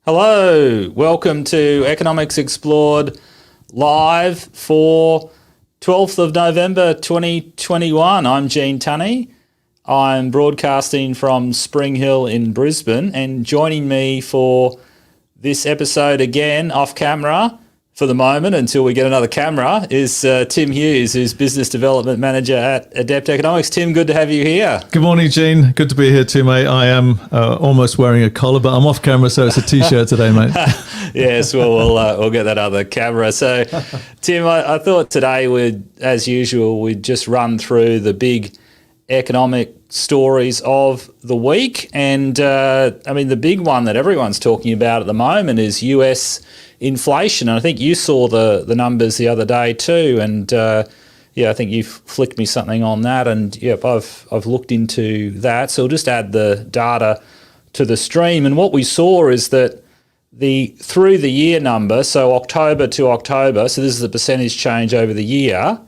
Hello, welcome to Economics Explored live for 12th of November 2021. I'm Gene Tunney. I'm broadcasting from Spring Hill in Brisbane, and joining me for this episode again off camera for the moment until we get another camera is Tim Hughes, who's Business Development Manager at Adept Economics. Tim, good to have you here. Good morning, Gene. Good to be here too, mate. I am almost wearing a collar, but I'm off camera, so it's a T-shirt today, mate. Yes, well, we'll get that other camera. So, Tim, I thought today as usual, we'd just run through the big economic stories of the week. And, the big one that everyone's talking about at the moment is US inflation. And I think you saw the numbers the other day too. And, I think you flicked me something on that. And, I've looked into that. So we'll just add the data to the stream. And what we saw is that through the year number, so October to October, so this is the percentage change over the year,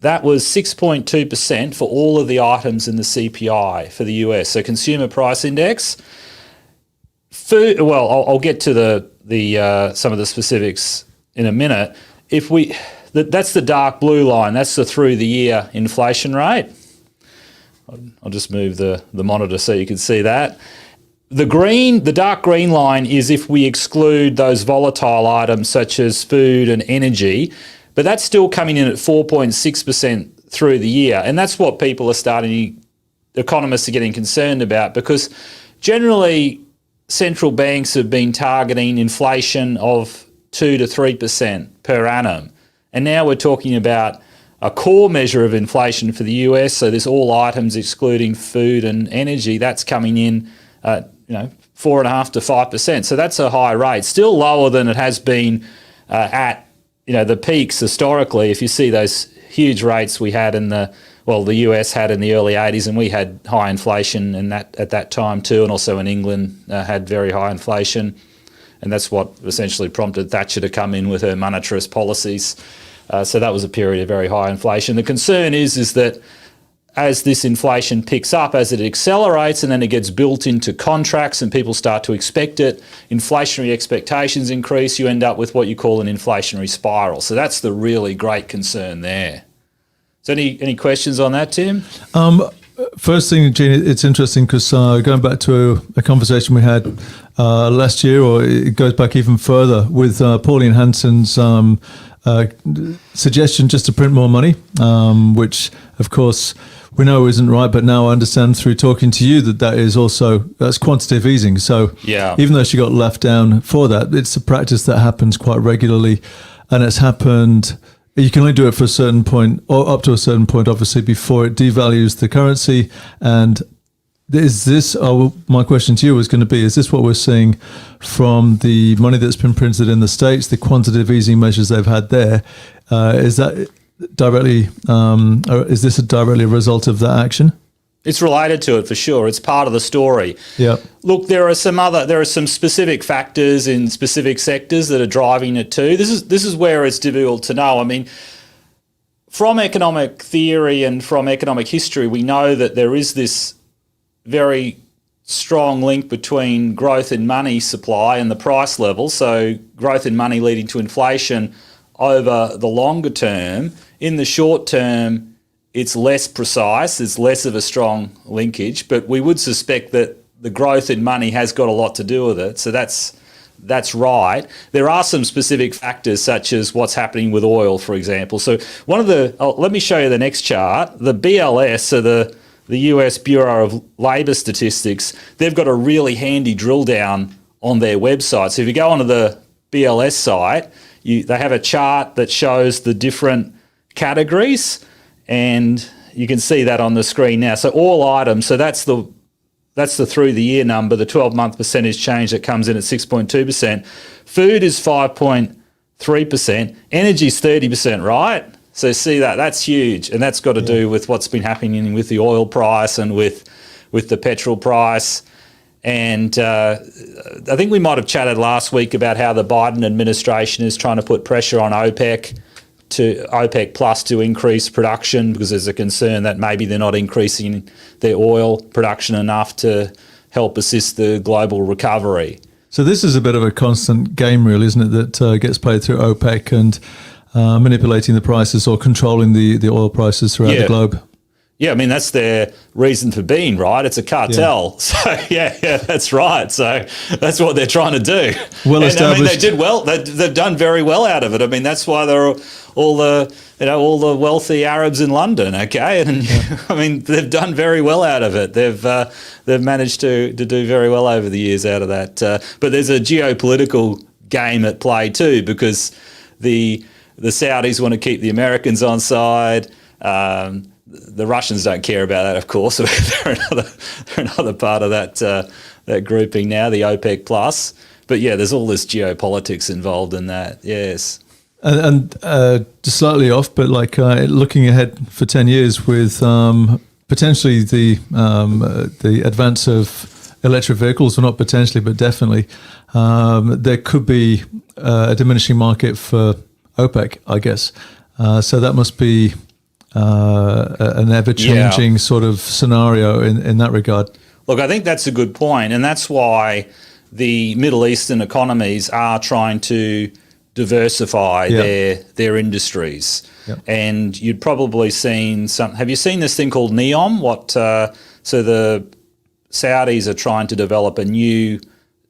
that was 6.2% for all of the items in the CPI for the US, so Consumer Price Index. Food, well, I'll get to the some of the specifics in a minute. That's the dark blue line. That's the through the year inflation rate. I'll just move the monitor so you can see that. The dark green line is if we exclude those volatile items such as food and energy, but that's still coming in at 4.6% through the year. And that's what economists are getting concerned about, because generally central banks have been targeting inflation of 2 to 3% per annum. And now we're talking about a core measure of inflation for the US, so this all items excluding food and energy, that's coming in 4.5% to 5%. So that's a high rate, still lower than it has been at the peaks historically. If you see those huge rates we had the US had in the early 80s, and we had high inflation at that time too, and also in England had very high inflation, and that's what essentially prompted Thatcher to come in with her monetarist policies. So that was a period of very high inflation. The concern is that as this inflation picks up, as it accelerates and then it gets built into contracts and people start to expect it, inflationary expectations increase, you end up with what you call an inflationary spiral. So that's the really great concern there. So any questions on that, Tim? First thing, Gene, it's interesting because going back to a conversation we had last year, or it goes back even further, with Pauline Hanson's suggestion just to print more money, which of course we know isn't right, but now I understand through talking to you that's quantitative easing. So yeah, even though she got left down for that, it's a practice that happens quite regularly, and it's happened. You can only do it for a certain point, or up to a certain point, obviously, before it devalues the currency. And my question to you was going to be, is this what we're seeing from the money that's been printed in the States, the quantitative easing measures they've had there? Is that directly, or is this directly a result of that action? It's related to it for sure. It's part of the story. Yeah. Look, there are some specific factors in specific sectors that are driving it too. This is where it's difficult to know. I mean, from economic theory and from economic history, we know that there is this very strong link between growth in money supply and the price level. So growth in money leading to inflation over the longer term. In the short term, it's less precise, it's less of a strong linkage, but we would suspect that the growth in money has got a lot to do with it. So that's right. There are some specific factors, such as what's happening with oil, for example. So let me show you the next chart. The BLS, so the US Bureau of Labor Statistics, they've got a really handy drill down on their website. So if you go onto the BLS site, they have a chart that shows the different categories, and you can see that on the screen now. So all items, so that's the through the year number, the 12-month percentage change that comes in at 6.2%. Food is 5.3%. Energy is 30%, right? So see that's huge, and that's got to do with what's been happening with the oil price and with the petrol price. And I think we might have chatted last week about how the Biden administration is trying to put pressure on OPEC Plus to increase production, because there's a concern that maybe they're not increasing their oil production enough to help assist the global recovery. So this is a bit of a constant game, really, isn't it? That gets played through OPEC and manipulating the prices or controlling the oil prices throughout the globe. Yeah, I mean, that's their reason for being, right? It's a cartel. Yeah. So, yeah, that's right. So that's what they're trying to do. Well established. I mean, they did well. They've done very well out of it. I mean, that's why they're all the wealthy Arabs in London, okay? And I mean, they've done very well out of it. They've managed to do very well over the years out of that. But there's a geopolitical game at play too, because the Saudis want to keep the Americans on side. The Russians don't care about that, of course. They're another part of that grouping now, the OPEC plus. But yeah, there's all this geopolitics involved in that. Yes, and just slightly off, but like looking ahead for 10 years with potentially the advance of electric vehicles, or not potentially, but definitely, there could be a diminishing market for OPEC, I guess. So that must be an ever-changing sort of scenario in that regard. Look, I think that's a good point, and that's why the Middle Eastern economies are trying to diversify their industries. Yep. And you'd probably seen some. Have you seen this thing called NEOM? So the Saudis are trying to develop a new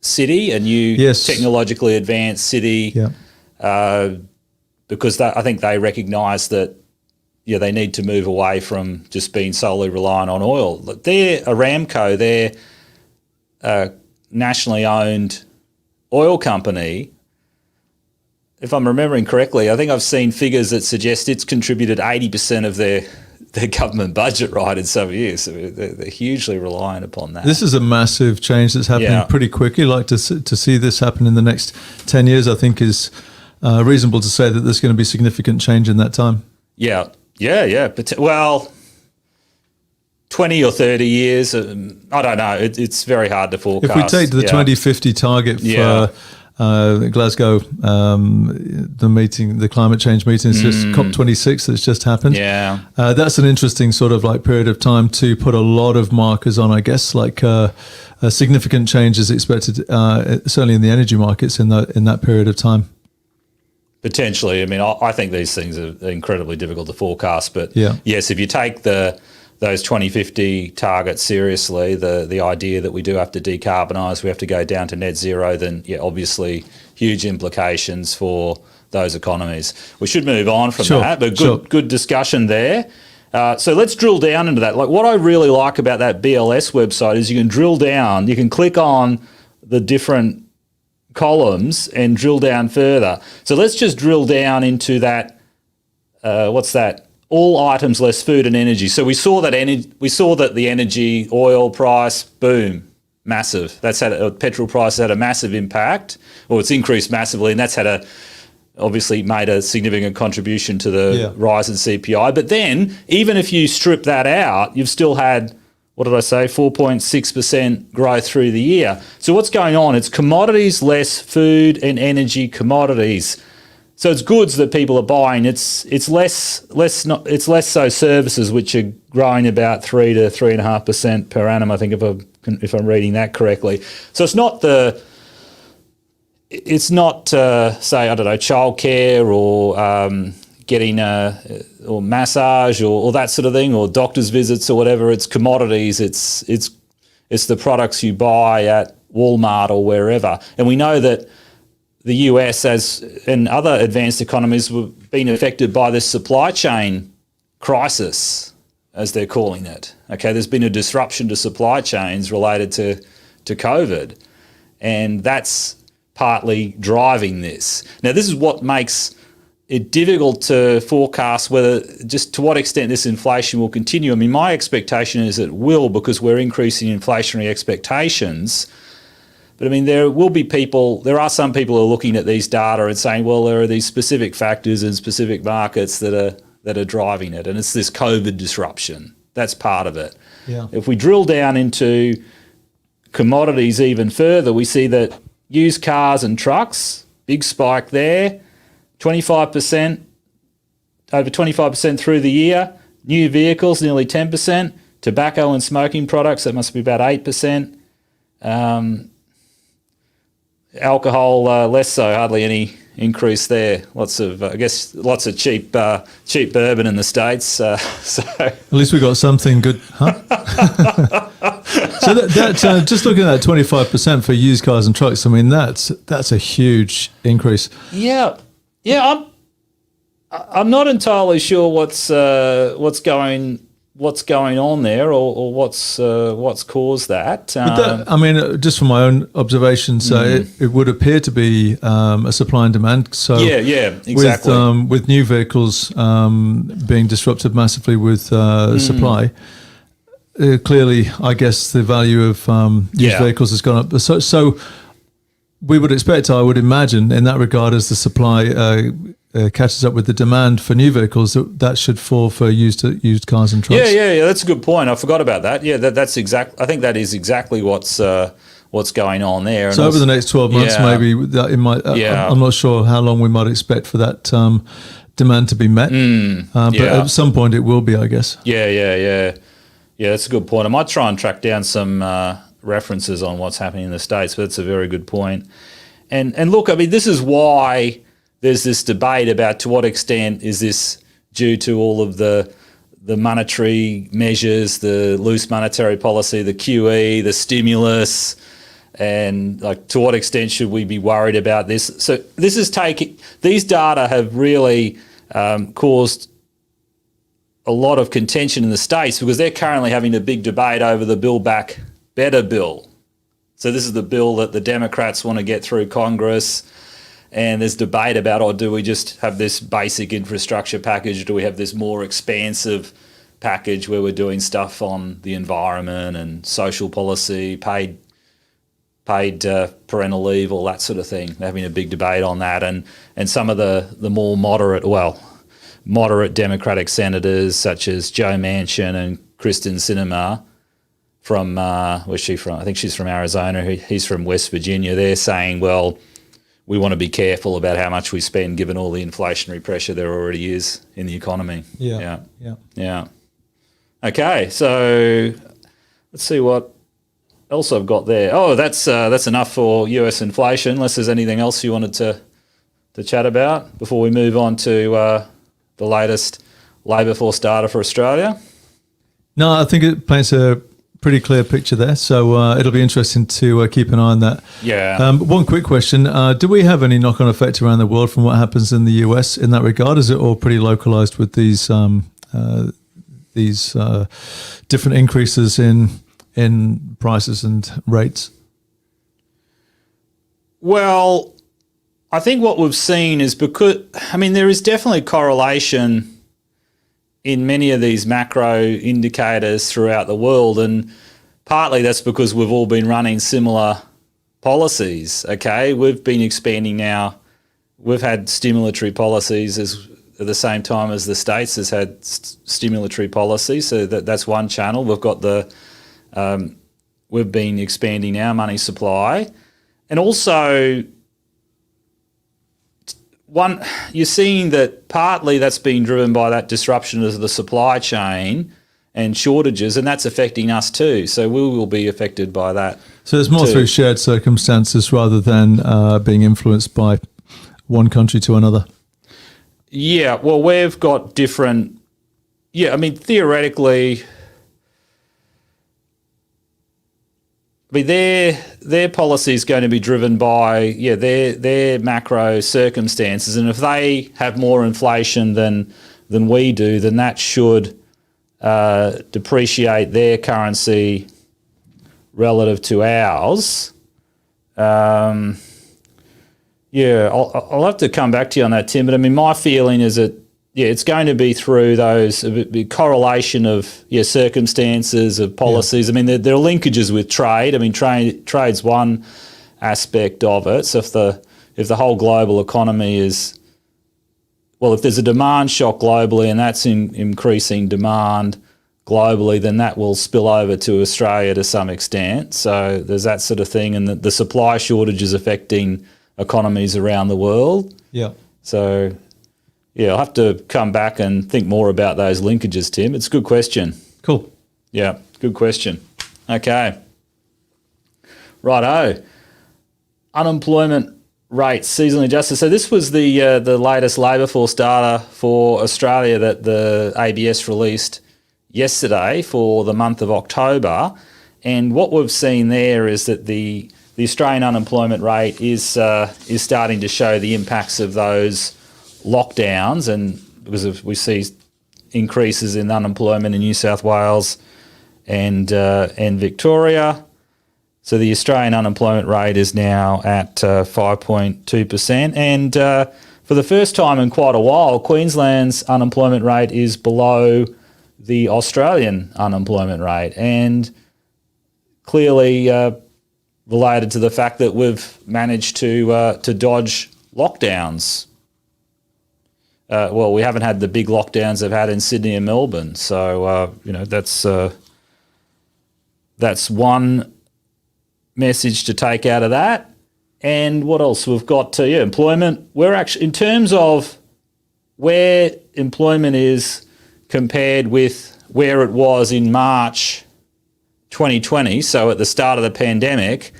city, a new technologically advanced city, because I think they recognise that. Yeah, they need to move away from just being solely reliant on oil. They're Aramco, they're a nationally owned oil company. If I'm remembering correctly, I think I've seen figures that suggest it's contributed 80% of their government budget, right, in some years. So they're hugely reliant upon that. This is a massive change that's happening pretty quickly. Like to see this happen in the next 10 years, I think is reasonable to say that there's going to be significant change in that time. Yeah. But, well, 20 or 30 years, I don't know. It's very hard to forecast. If we take the 2050 target for Glasgow, the climate change meeting, it's just COP26 that's just happened. Yeah. That's an interesting sort of like period of time to put a lot of markers on, I guess, like a significant change is expected, certainly in the energy markets in that period of time. Potentially. I mean, I think these things are incredibly difficult to forecast. But yes, if you take those 2050 targets seriously, the idea that we do have to decarbonise, we have to go down to net zero, then obviously huge implications for those economies. We should move on from that, but good discussion there. So let's drill down into that. Like, what I really like about that BLS website is you can drill down, you can click on the different columns and drill down further. So let's just drill down into that. What's that? All items less food and energy. So we saw that the energy oil price, boom, massive. That's had petrol price had a massive impact, or it's increased massively, and that's obviously made a significant contribution to the rise in CPI. But then, even if you strip that out, you've still had, what did I say, 4.6% growth through the year. So what's going on? It's commodities less food and energy commodities. So it's goods that people are buying. It's less so services, which are growing about 3 to 3.5% per annum. I think if I'm reading that correctly. So it's not say, I don't know, childcare or getting or massage or that sort of thing, or doctor's visits or whatever. It's commodities. It's the products you buy at Walmart or wherever. And we know that the US and other advanced economies were being affected by this supply chain crisis, as they're calling it. Okay, there's been a disruption to supply chains related to COVID, and that's partly driving this. Now, this is what makes it difficult to forecast just to what extent this inflation will continue. I mean, my expectation is it will, because we're increasing inflationary expectations. But I mean, there are some people who are looking at these data and saying, well, there are these specific factors in specific markets that are driving it, and it's this COVID disruption. That's part of it. Yeah. If we drill down into commodities even further, we see that used cars and trucks, big spike there, 25%, over 25% through the year. New vehicles, nearly 10%. Tobacco and smoking products, that must be about 8%. Alcohol, less so, hardly any increase there. Lots of, I guess, lots of cheap bourbon in the States. So At least we got something good, huh? So that just looking at that 25% for used cars and trucks, I mean that's a huge increase. yeah, I'm not entirely sure what's going on there, or what's caused that. I mean, just from my own observation, so it would appear to be a supply and demand. So yeah, exactly. With new vehicles being disrupted massively with supply, clearly, I guess the value of used vehicles has gone up. So we would expect, I would imagine, in that regard, as the supply catches up with the demand for new vehicles, that should fall for used cars and trucks. Yeah. That's a good point. I forgot about that. Yeah, that's exact. I think that is exactly what's going on there. So over the next 12 months, maybe that it might. I'm not sure how long we might expect for that demand to be met. But at some point, it will be, I guess. Yeah. That's a good point. I might try and track down some references on what's happening in the States, but that's a very good point. And look, I mean, this is why there's this debate about to what extent is this due to all of the monetary measures, the loose monetary policy, the QE, the stimulus, and like to what extent should we be worried about this? So these data have really caused a lot of contention in the States because they're currently having a big debate over the Build Back Better bill. So this is the bill that the Democrats want to get through Congress. And there's debate about, do we just have this basic infrastructure package, or do we have this more expansive package where we're doing stuff on the environment and social policy, paid parental leave, all that sort of thing. They're having a big debate on that. And some of the more moderate Democratic senators, such as Joe Manchin and Kristen Sinema from, where's she from? I think she's from Arizona. He's from West Virginia. They're saying, well, we want to be careful about how much we spend given all the inflationary pressure there already is in the economy. Yeah. Okay, so let's see what else I've got there. Oh, that's enough for US inflation, unless there's anything else you wanted to chat about before we move on to the latest labour force data for Australia. No, I think it paints a pretty clear picture there, so it'll be interesting to keep an eye on that. Yeah. One quick question: do we have any knock-on effect around the world from what happens in the US in that regard? Is it all pretty localized with these different increases in prices and rates? Well, I think what we've seen is there is definitely correlation in many of these macro indicators throughout the world, and partly that's because we've all been running similar policies, okay? We've been expanding now. We've had stimulatory policies at the same time as the States has had stimulatory policies, so that's one channel. We've got we've been expanding our money supply, and also you're seeing that partly that's been driven by that disruption of the supply chain and shortages, and that's affecting us too. So we will be affected by that. So it's more through shared circumstances rather than being influenced by one country to another. Yeah, well, we've got different. Yeah, I mean, theoretically, their policy is going to be driven by their macro circumstances, and if they have more inflation than we do, then that should depreciate their currency relative to ours. I'll have to come back to you on that, Tim. But I mean, my feeling is that it's going to be through those correlation of circumstances of policies. Yeah. I mean, there are linkages with trade. I mean, trade's one aspect of it. So if the whole global economy if there's a demand shock globally and that's increasing demand globally, then that will spill over to Australia to some extent. So there's that sort of thing, and the supply shortage is affecting economies around the world. Yeah. So. Yeah, I'll have to come back and think more about those linkages, Tim. It's a good question. Cool. Yeah, good question. Okay. Righto. unemployment rate seasonally adjusted. So this was the latest labour force data for Australia that the ABS released yesterday for the month of October. And what we've seen there is that the Australian unemployment rate is starting to show the impacts of those lockdowns, and because we see increases in unemployment in New South Wales and Victoria. So the Australian unemployment rate is now at 5.2%. And for the first time in quite a while, Queensland's unemployment rate is below the Australian unemployment rate. And clearly related to the fact that we've managed to dodge lockdowns. We haven't had the big lockdowns they've had in Sydney and Melbourne. So, that's one message to take out of that. And what else? We've got employment. We're actually, in terms of where employment is compared with where it was in March 2020, so at the start of the pandemic,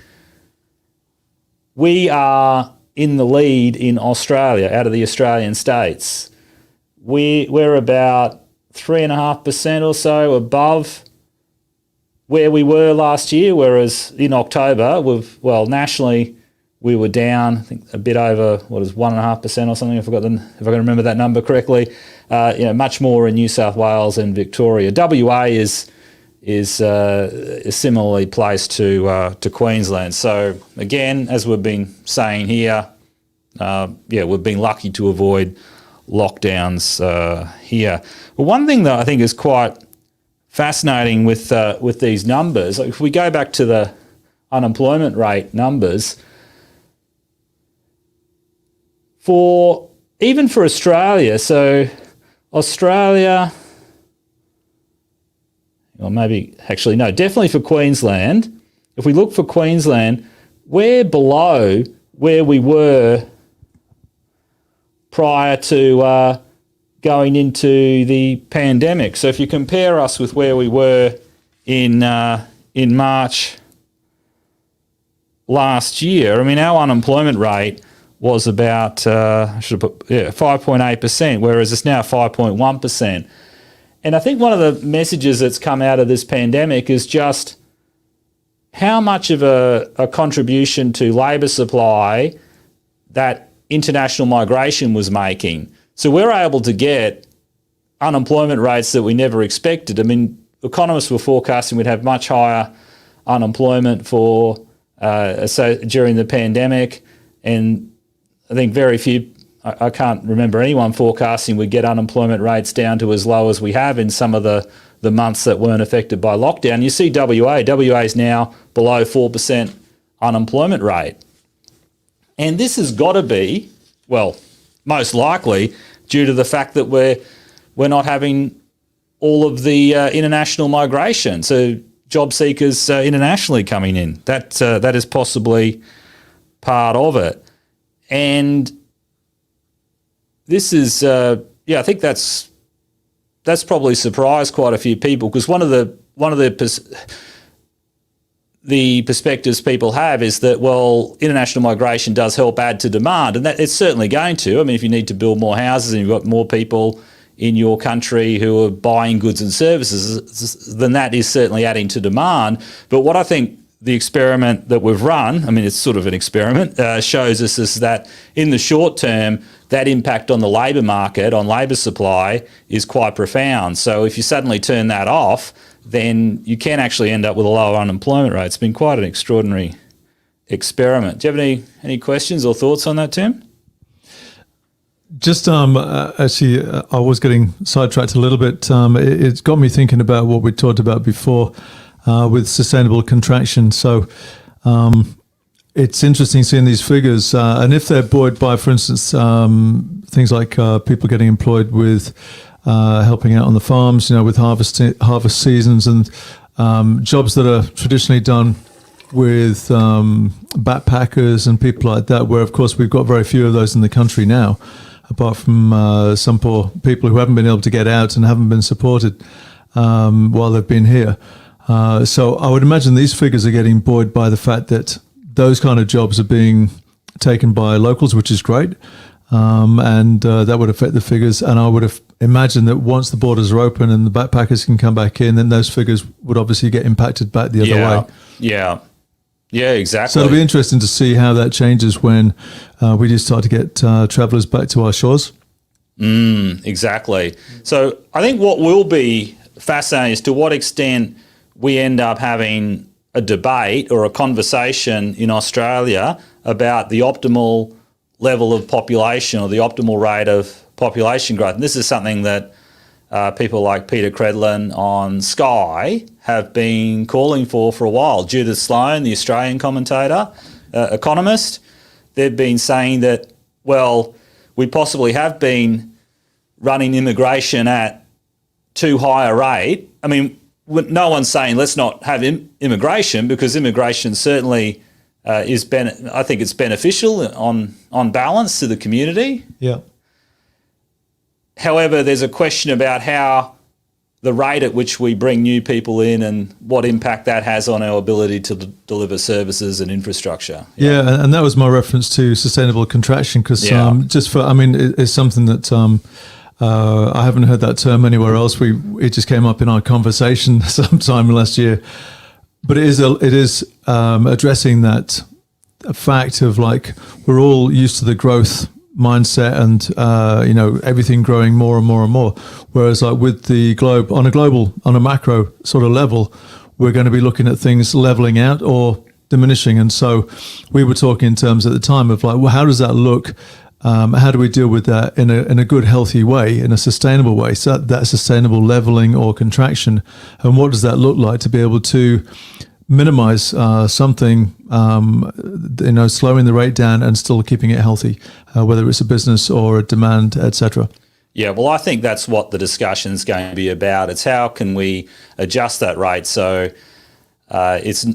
we are in the lead in Australia out of the Australian states. We're about 3.5% or so above where we were last year, whereas in October, nationally we were down, I think a bit over 1.5% or something. If I can remember that number correctly. Much more in New South Wales and Victoria. WA is similarly placed to Queensland. So again, as we've been saying here, we've been lucky to avoid lockdowns here. But one thing that I think is quite fascinating with these numbers, if we go back to the unemployment rate numbers, even for Australia, so Australia, or maybe actually no, definitely for Queensland. If we look for Queensland, we're below where we were prior to going into the pandemic. So if you compare us with where we were in March last year, I mean, our unemployment rate was about 5.8%, whereas it's now 5.1%. And I think one of the messages that's come out of this pandemic is just how much of a contribution to labour supply that international migration was making. So we're able to get unemployment rates that we never expected. I mean, economists were forecasting we'd have much higher unemployment during the pandemic, and I think very few, I can't remember anyone forecasting we'd get unemployment rates down to as low as we have in some of the months that weren't affected by lockdown. You see WA is now below 4% unemployment rate. And this has got to be, most likely due to the fact that we're not having all of the international migration, so job seekers internationally coming in. That is possibly part of it. And this is, I think that's probably surprised quite a few people, because one of the perspectives people have is that, international migration does help add to demand, and that it's certainly going to. I mean, if you need to build more houses and you've got more people in your country who are buying goods and services, then that is certainly adding to demand. But what I think the experiment that we've run, I mean, it's sort of an experiment, shows us is that in the short term, that impact on the labour market, on labour supply, is quite profound. So if you suddenly turn that off, then you can actually end up with a lower unemployment rate. It's been quite an extraordinary experiment. Do you have any questions or thoughts on that, Tim? Just actually, I was getting sidetracked a little bit. It's got me thinking about what we talked about before with sustainable contraction. So it's interesting seeing these figures, and if they're buoyed by, for instance, things like people getting employed with helping out on the farms, with harvest seasons, and jobs that are traditionally done with backpackers and people like that, where of course we've got very few of those in the country now, apart from some poor people who haven't been able to get out and haven't been supported while they've been here. So I would imagine these figures are getting buoyed by the fact that those kind of jobs are being taken by locals, which is great. And that would affect the figures. And I would have imagined that once the borders are open and the backpackers can come back in, then those figures would obviously get impacted back the other way. Yeah, exactly. So it'll be interesting to see how that changes when we do start to get travellers back to our shores. Exactly. So I think what will be fascinating is to what extent we end up having a debate or a conversation in Australia about the optimal level of population or the optimal rate of population growth. And this is something that people like Peter Credlin on Sky have been calling for a while. Judith Sloan, the Australian commentator, economist, they've been saying that, well, we possibly have been running immigration at too high a rate. I mean, no one's saying let's not have immigration, because immigration certainly I think it's beneficial on balance to the community. Yeah. However, there's a question about how the rate at which we bring new people in and what impact that has on our ability to deliver services and infrastructure. Yeah, and that was my reference to sustainable contraction, because it's something that I haven't heard that term anywhere else. It just came up in our conversation sometime last year. But it is addressing that fact of, like, we're all used to the growth mindset and everything growing more and more and more, whereas like with the globe on a macro sort of level, we're going to be looking at things leveling out or diminishing. And so we were talking in terms at the time of like, well, how does that look? How do we deal with that in a good, healthy way, in a sustainable way? So that sustainable leveling or contraction, and what does that look like to be able to minimize something, slowing the rate down and still keeping it healthy, whether it's a business or a demand, etc. Yeah, well, I think that's what the discussion's going to be about. It's how can we adjust that rate so it's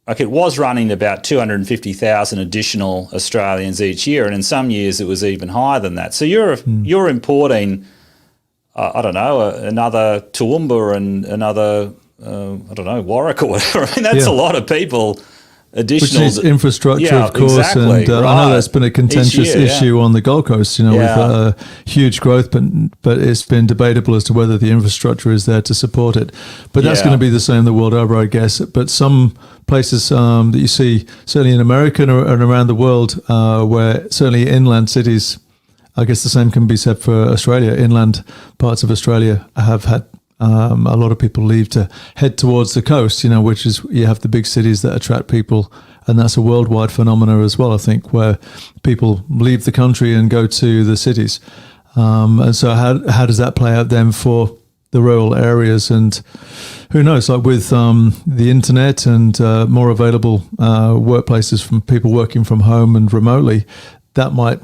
like it was running about 250,000 additional Australians each year, and in some years it was even higher than that. So you're importing, another Toowoomba and another Warwick or whatever. I mean, that's a lot of people additional. Which needs infrastructure, of course. Exactly, and I know that's been a contentious issue on the Gold Coast, with huge growth, but it's been debatable as to whether the infrastructure is there to support it. But that's going to be the same the world over, I guess. But some places that you see, certainly in America and around the world, where certainly inland cities, I guess the same can be said for Australia. Inland parts of Australia have had a lot of people leave to head towards the coast, which is, you have the big cities that attract people, and that's a worldwide phenomenon as well, I think, where people leave the country and go to the cities. And so how does that play out then for the rural areas? And who knows, like with the internet and more available workplaces from people working from home and remotely, that might,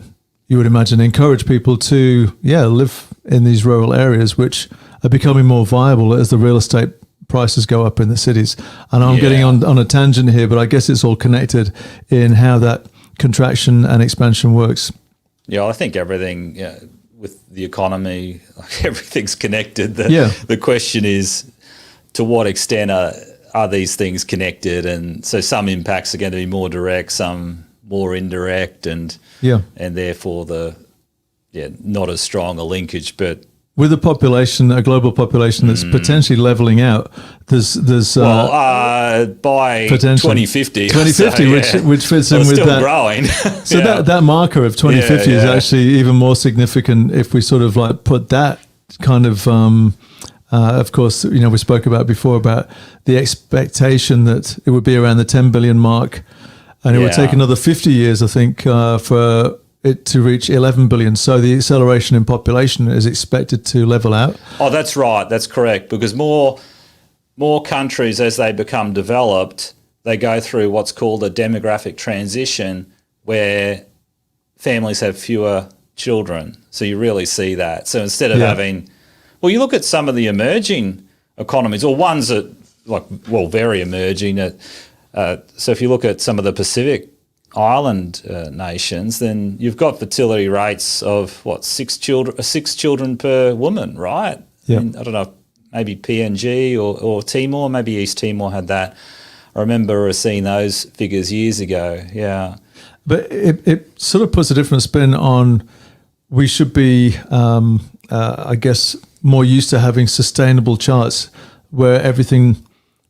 you would imagine, encourage people to live in these rural areas, which are becoming more viable as the real estate prices go up in the cities. And I'm getting on a tangent here, but I guess it's all connected in how that contraction and expansion works. Yeah, I think everything with the economy, like everything's connected. The question is, to what extent are these things connected? And so some impacts are going to be more direct, some more indirect, and therefore not as strong a linkage. But with a global population that's potentially leveling out, there's by 2050, which fits in with still that. Growing. So that marker of 2050 is actually even more significant if we sort of like put that kind of course, we spoke about before about the expectation that it would be around the 10 billion mark, and it would take another 50 years, I think, for it to reach 11 billion. So the acceleration in population is expected to level out. Oh, that's right. That's correct. Because more countries, as they become developed, they go through what's called a demographic transition, where families have fewer children. So you really see that. So instead of having, you look at some of the emerging economies, or ones that very emerging. So if you look at some of the Pacific Island nations, then you've got fertility rates of six children per woman, right? Yeah. I don't know, maybe PNG or Timor, maybe East Timor had that. I remember seeing those figures years ago. Yeah. But it sort of puts a different spin on, we should be, I guess, more used to having sustainable charts where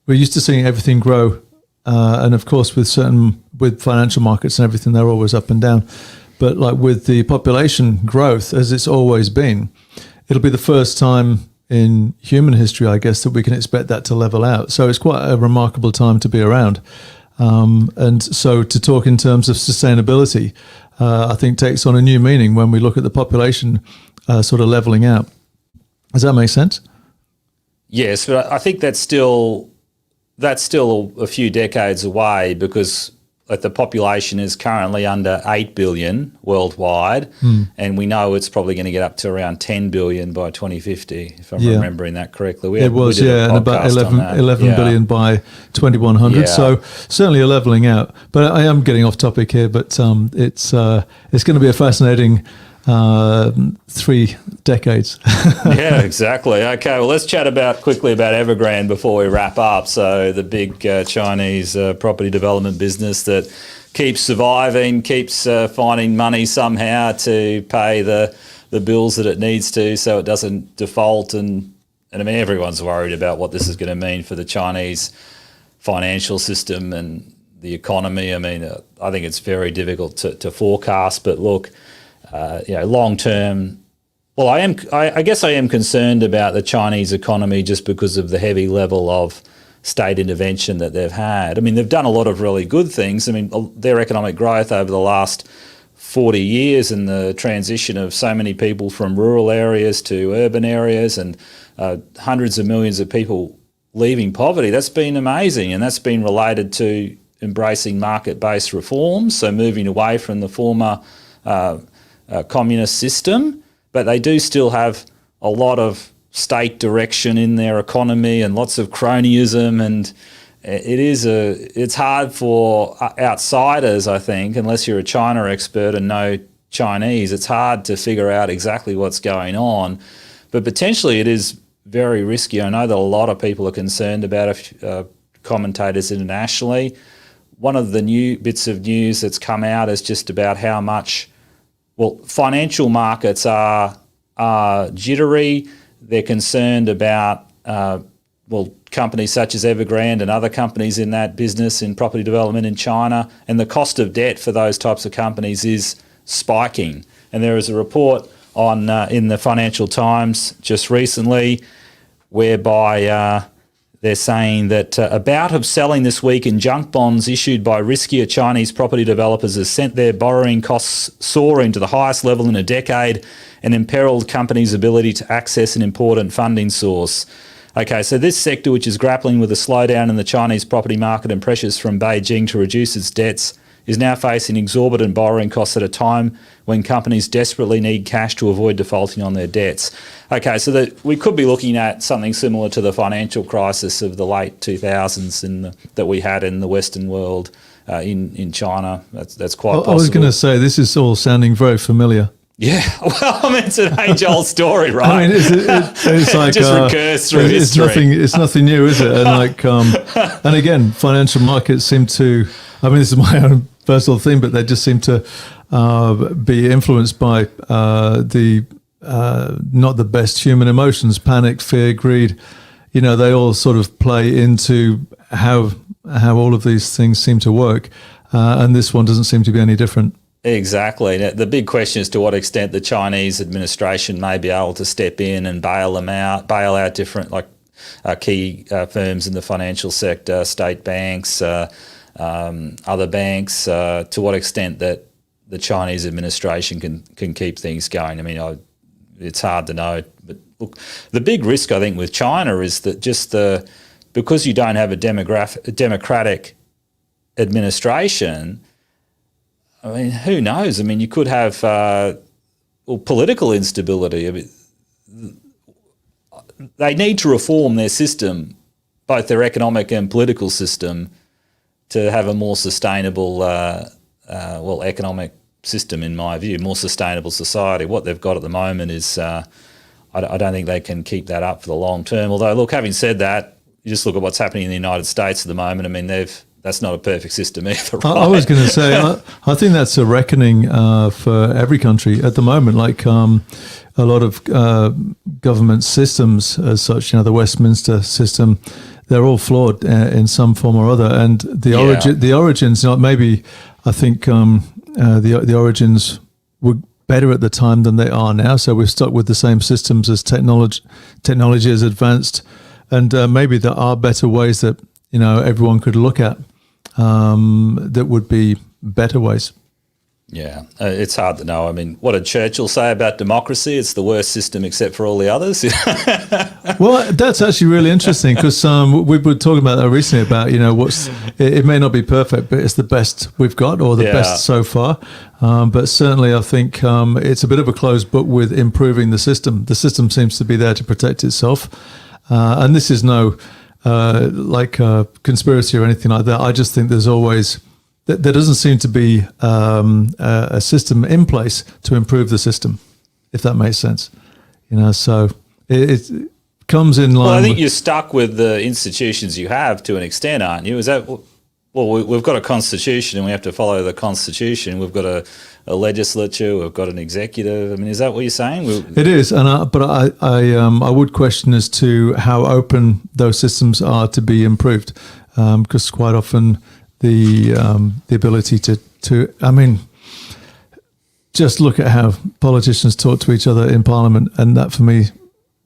we're used to seeing everything grow. And of course, with financial markets and everything, they're always up and down. But like with the population growth, as it's always been, it'll be the first time in human history, I guess, that we can expect that to level out. So it's quite a remarkable time to be around. And so to talk in terms of sustainability, I think takes on a new meaning when we look at the population sort of leveling out. Does that make sense? Yes, but I think that's still a few decades away, because the population is currently under 8 billion worldwide, and we know it's probably going to get up to around 10 billion by 2050, if I'm remembering that correctly. And about 11 billion by 2100. Yeah. So certainly a leveling out. But I am getting off topic here, but it's going to be a fascinating 3 decades. Yeah, exactly. Okay, well, let's chat quickly about Evergrande before we wrap up. So the big Chinese property development business that keeps surviving, keeps finding money somehow to pay the bills that it needs to, so it doesn't default. And I mean, everyone's worried about what this is going to mean for the Chinese financial system and the economy. I mean, I think it's very difficult to forecast. But look, long term, well, I guess I am concerned about the Chinese economy just because of the heavy level of state intervention that they've had. I mean, they've done a lot of really good things. I mean, their economic growth over the last 40 years and the transition of so many people from rural areas to urban areas, and hundreds of millions of people leaving poverty, that's been amazing. And that's been related to embracing market-based reforms, so moving away from the former communist system. But they do still have a lot of state direction in their economy and lots of cronyism, and it's hard for outsiders, I think, unless you're a China expert and know Chinese, it's hard to figure out exactly what's going on. But potentially it is very risky. I know that a lot of people are concerned about it, commentators internationally. One of the new bits of news that's come out is just about how much, financial markets are jittery. They're concerned about, companies such as Evergrande and other companies in that business in property development in China, and the cost of debt for those types of companies is spiking. And there is a report on in the Financial Times just recently whereby they're saying that a bout of selling this week in junk bonds issued by riskier Chinese property developers has sent their borrowing costs soaring to the highest level in a decade and imperiled companies' ability to access an important funding source. Okay, so this sector, which is grappling with a slowdown in the Chinese property market and pressures from Beijing to reduce its debts, is now facing exorbitant borrowing costs at a time when companies desperately need cash to avoid defaulting on their debts. Okay, so we could be looking at something similar to the financial crisis of the late 2000s that we had in the Western world in China. That's quite possible. I was going to say, this is all sounding very familiar. Yeah, well, I mean, it's an age-old story, right? I mean, it's like it just recurs through history. It's nothing new, is it? And and again, financial markets seem to. I mean, this is my own personal thing, but they just seem to be influenced by the not the best human emotions: panic, fear, greed. You know, they all sort of play into how all of these things seem to work, and this one doesn't seem to be any different. Exactly. The big question is to what extent the Chinese administration may be able to step in and bail out different key firms in the financial sector, state banks, other banks, to what extent that the Chinese administration can keep things going. I mean, it's hard to know. But look, the big risk, I think, with China is that because you don't have a democratic administration, I mean, who knows? I mean, you could have political instability. I mean, they need to reform their system, both their economic and political system, to have a more sustainable, economic system, in my view, more sustainable society. What they've got at the moment is, I don't think they can keep that up for the long term. Although, look, having said that, you just look at what's happening in the United States at the moment. I mean, that's not a perfect system either. Right? I was going to say, I think that's a reckoning for every country at the moment. Like a lot of government systems, as such, the Westminster system, they're all flawed in some form or other. And the origins, maybe I think the origins were better at the time than they are now. So we're stuck with the same systems as technology has advanced, and maybe there are better ways that everyone could look at that would be better ways. Yeah, it's hard to know. I mean, what did Churchill say about democracy? It's the worst system except for all the others. Well, that's actually really interesting, because we were talking about that recently about, it may not be perfect, but it's the best we've got, or the best so far. But certainly I think it's a bit of a closed book with improving the system. The system seems to be there to protect itself. And this is no conspiracy or anything like that. I just think there's always... There doesn't seem to be a system in place to improve the system, if that makes sense. So it comes in line. Well, I think you're stuck with the institutions you have to an extent, aren't you? Is that, well, we've got a constitution and we have to follow the constitution. We've got a legislature, we've got an executive. I mean, is that what you're saying? It is, but I would question as to how open those systems are to be improved, because quite often the ability to I mean, just look at how politicians talk to each other in Parliament, and that for me,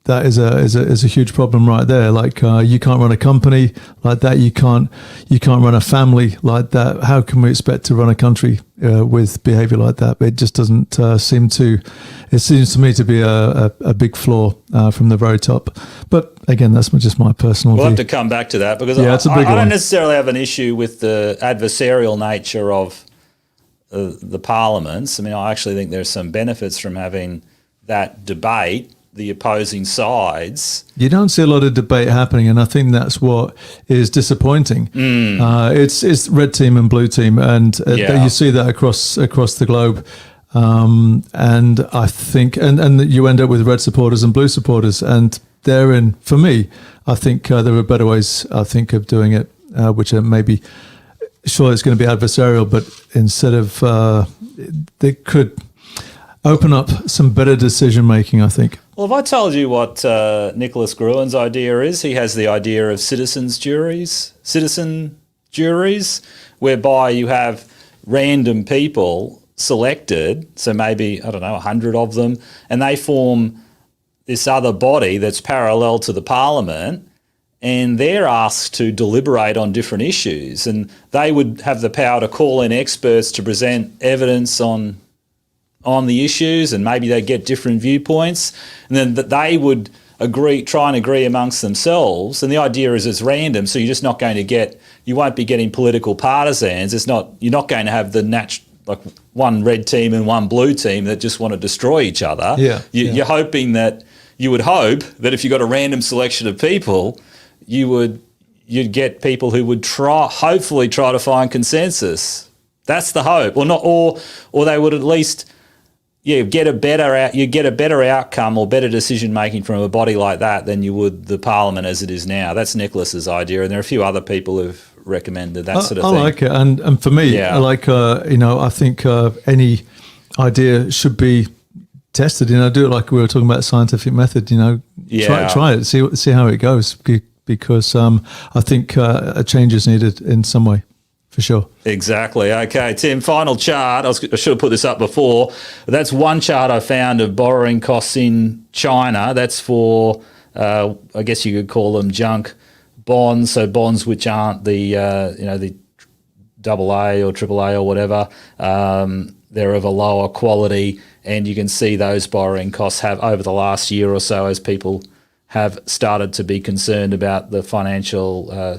that is a huge problem right there. Like you can't run a company like that. You can't run a family like that. How can we expect to run a country with behaviour like that? It just doesn't seem to. It seems to me to be a big flaw from the very top. But again, that's just my personal view. We'll have to come back to that, because I don't necessarily have an issue with the adversarial nature of the parliaments. I mean, I actually think there's some benefits from having that debate, the opposing sides. You don't see a lot of debate happening, and I think that's what is disappointing. It's red team and blue team, and you see that across the globe. And I think, and you end up with red supporters and blue supporters, and therein, for me, I think there are better ways, I think, of doing it, which are maybe, sure, it's going to be adversarial, but instead of, they could open up some better decision making, I think. Well, if I told you what Nicholas Gruen's idea is, he has the idea of citizen juries, whereby you have random people selected, so maybe, 100 of them, and they form this other body that's parallel to the parliament, and they're asked to deliberate on different issues, and they would have the power to call in experts to present evidence on the issues, and maybe they get different viewpoints, and then that they would try and agree amongst themselves. And the idea is it's random, so you're just not going to you won't be getting political partisans. You're not going to have the like one red team and one blue team that just want to destroy each other. You're hoping that, you would hope that if you got a random selection of people, you'd get people who would hopefully try to find consensus. That's the hope, or they would at least get a better outcome or better decision making from a body like that than you would the parliament as it is now. That's Nicholas's idea, and there are a few other people who've recommended that sort of thing. I like it, and for me, I like I think any idea should be tested. Do it like we were talking about scientific method. Try it, see how it goes, because I think a change is needed in some way. For sure. Exactly. Okay, Tim, final chart. I should have put this up before. That's one chart I found of borrowing costs in China. That's for, I guess you could call them junk bonds, so bonds which aren't the AA or AAA or whatever. They're of a lower quality, and you can see those borrowing costs have, over the last year or so, as people have started to be concerned about the financial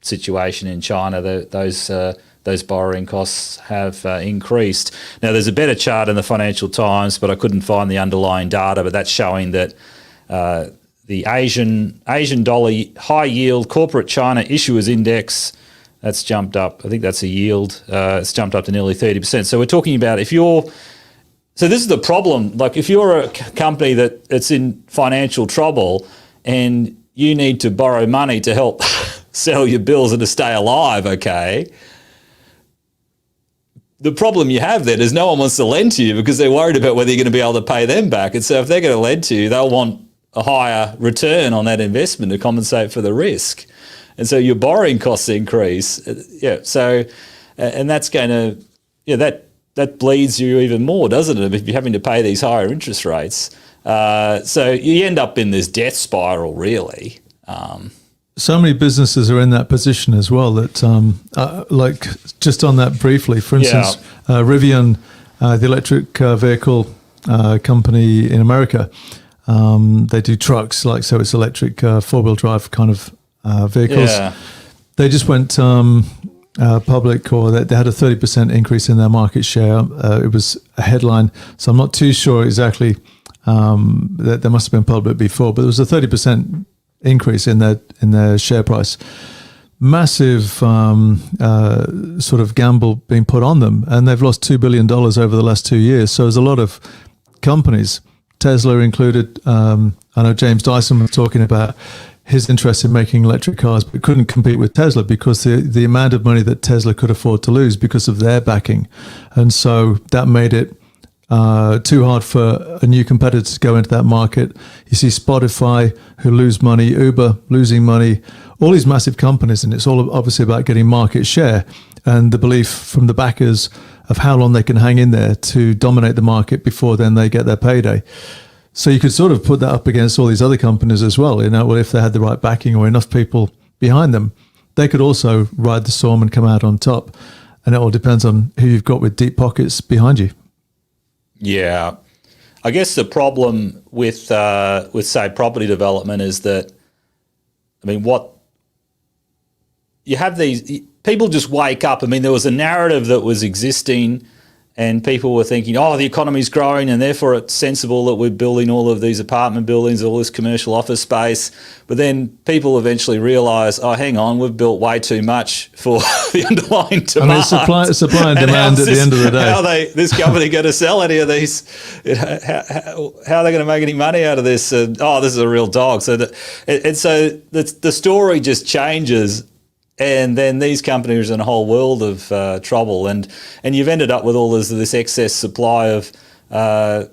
situation in China, those borrowing costs have increased. Now, there's a better chart in the Financial Times, but I couldn't find the underlying data, but that's showing that the Asian dollar high yield corporate China issuers index, that's jumped up. I think that's a yield. It's jumped up to nearly 30%. So we're talking about so this is the problem. Like if you're a company that's in financial trouble and you need to borrow money to help sell your bills and to stay alive, okay? The problem you have then is no one wants to lend to you because they're worried about whether you're going to be able to pay them back. And so if they're going to lend to you, they'll want a higher return on that investment to compensate for the risk. And so your borrowing costs increase. So, and that's going to, that bleeds you even more, doesn't it, if you're having to pay these higher interest rates. So you end up in this death spiral, really. So many businesses are in that position as well that, like just on that briefly, for instance, Rivian, the electric vehicle company in America, they do trucks, so it's electric four-wheel drive kind of vehicles. Yeah. They just went public, or they had a 30% increase in their market share. It was a headline, so I'm not too sure exactly. That there must have been public before, but there was a 30% increase in their share price. Massive sort of gamble being put on them, and they've lost $2 billion over the last 2 years. So there's a lot of companies, Tesla included. I know James Dyson was talking about his interest in making electric cars, but couldn't compete with Tesla because the amount of money that Tesla could afford to lose because of their backing. And so that made it too hard for a new competitor to go into that market. You see Spotify, who lose money, Uber losing money, all these massive companies, and it's all obviously about getting market share and the belief from the backers of how long they can hang in there to dominate the market before then they get their payday. So you could sort of put that up against all these other companies as well. Well, if they had the right backing or enough people behind them, they could also ride the storm and come out on top. And it all depends on who you've got with deep pockets behind you. Yeah. I guess the problem with say property development is that, I mean, what you have these people just wake up. I mean, there was a narrative that was existing and people were thinking, oh, the economy's growing and therefore it's sensible that we're building all of these apartment buildings, all this commercial office space. But then people eventually realise, oh, hang on, we've built way too much for the underlying demand. I mean, supply and demand at the end of the day. How are this company going to sell any of these? How are they going to make any money out of this? This is a real dog. So the story just changes. And then these companies are in a whole world of trouble, and you've ended up with all this excess supply of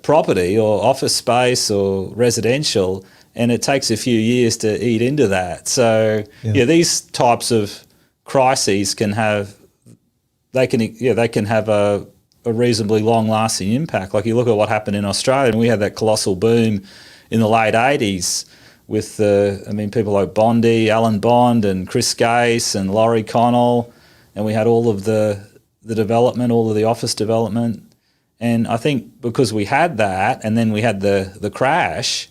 property or office space or residential, and it takes a few years to eat into that. So these types of crises can have a reasonably long-lasting impact. Like you look at what happened in Australia, and we had that colossal boom in the late 80s. With people like Bondi, Alan Bond and Chris Gase and Laurie Connell, and we had all of the development, all of the office development. And I think because we had that and then we had the crash,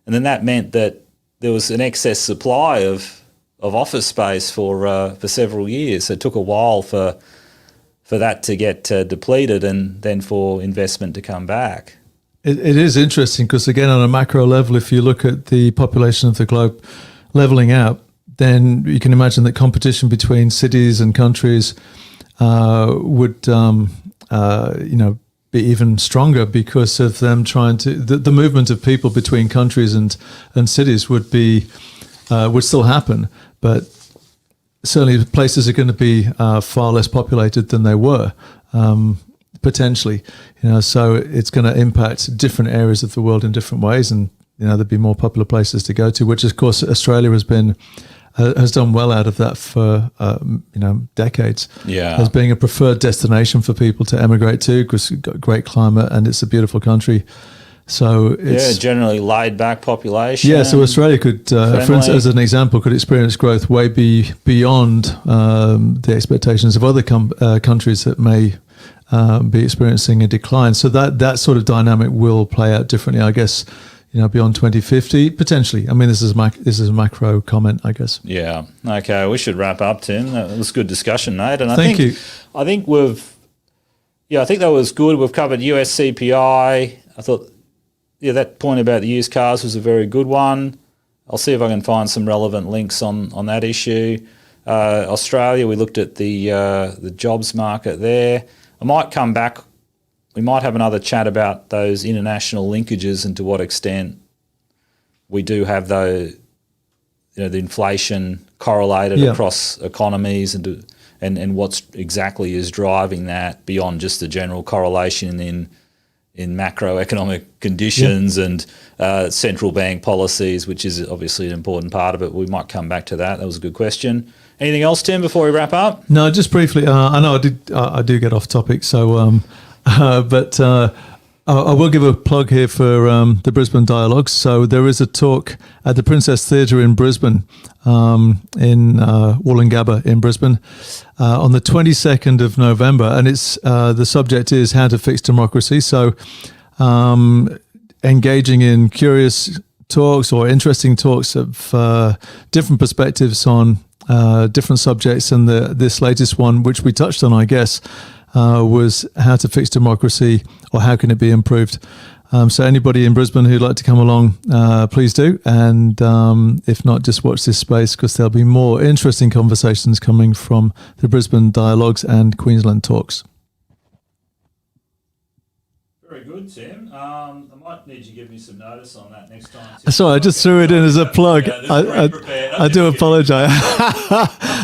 and then that meant that there was an excess supply of office space for several years. So it took a while for that to get depleted and then for investment to come back. It is interesting because, again, on a macro level, if you look at the population of the globe leveling out, then you can imagine that competition between cities and countries would, be even stronger because of them trying to. The movement of people between countries and cities would still happen, but certainly places are going to be far less populated than they were. Potentially, so it's going to impact different areas of the world in different ways, and there'd be more popular places to go to, which of course Australia has done well out of that for decades. Yeah, as being a preferred destination for people to emigrate to because it's got a great climate and it's a beautiful country. So it's generally laid back population. Yeah, so Australia could, for instance, as an example, could experience growth way beyond the expectations of other countries that may be experiencing a decline. So that sort of dynamic will play out differently, I guess, beyond 2050, potentially. I mean, this is a macro comment, I guess. Yeah. Okay, we should wrap up, Tim. That was a good discussion, mate. And Thank you. I think that was good. We've covered US CPI. I thought, that point about the used cars was a very good one. I'll see if I can find some relevant links on that issue. Australia, we looked at the jobs market there. I might come back. We might have another chat about those international linkages and to what extent we do have the inflation correlated Yeah. across economies and what's exactly is driving that beyond just the general correlation in macroeconomic conditions and central bank policies, which is obviously an important part of it. We might come back to that. That was a good question. Anything else, Tim, before we wrap up? No, just briefly. I know I do get off topic, so but I will give a plug here for the Brisbane Dialogues. So there is a talk at the Princess Theatre in Brisbane, in Wollongabba in Brisbane, on the 22nd of November, and it's the subject is how to fix democracy. So engaging in curious talks or interesting talks of different perspectives on different subjects, and this latest one, which we touched on, I guess, was how to fix democracy, or how can it be improved. So anybody in Brisbane who'd like to come along, please do. And if not, just watch this space, because there'll be more interesting conversations coming from the Brisbane Dialogues and Queensland Talks. Very good, Tim. I might need you to give me some notice on that next time, Tim. Sorry, I just threw it in as a plug. I do apologise.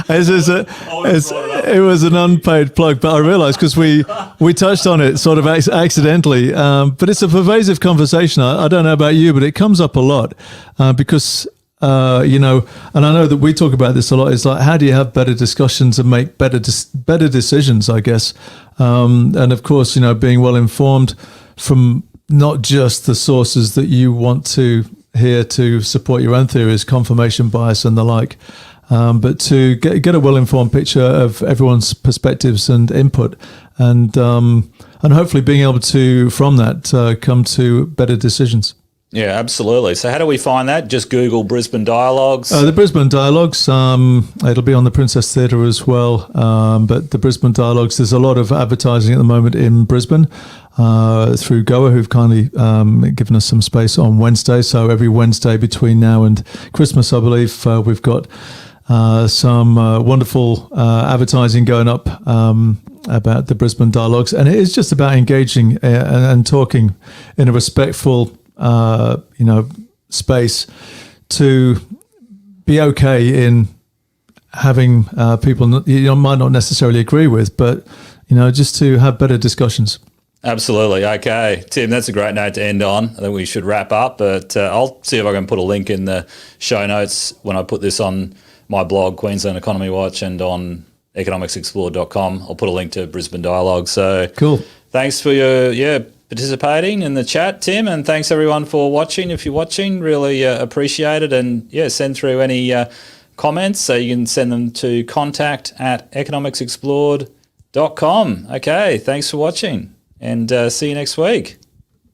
It was an unpaid plug, but I realised because we touched on it sort of accidentally. But it's a pervasive conversation. I don't know about you, but it comes up a lot because and I know that we talk about this a lot. It's like, how do you have better discussions and make better decisions, I guess. And of course, being well informed from not just the sources that you want to hear to support your own theories, confirmation bias and the like, but to get a well-informed picture of everyone's perspectives and input, and hopefully being able to, from that, come to better decisions. Yeah, absolutely. So how do we find that? Just Google Brisbane Dialogues. The Brisbane Dialogues, it'll be on the Princess Theatre as well. But the Brisbane Dialogues, there's a lot of advertising at the moment in Brisbane through Goa, who've kindly given us some space on Wednesday. So every Wednesday between now and Christmas, I believe, we've got some wonderful advertising going up about the Brisbane Dialogues. And it is just about engaging and talking in a respectful space, to be okay in having people you might not necessarily agree with, but just to have better discussions. Absolutely. Okay, Tim, that's a great note to end on. I think we should wrap up, but I'll see if I can put a link in the show notes when I put this on my blog, Queensland Economy Watch, and on economicsexplored.com. I'll put a link to Brisbane Dialogue. So cool. Thanks for your participating in the chat, Tim, and thanks everyone for watching. If you're watching, really appreciate it, and send through any comments, so you can send them to contact@economicsexplored.com. Okay, thanks for watching, and see you next week.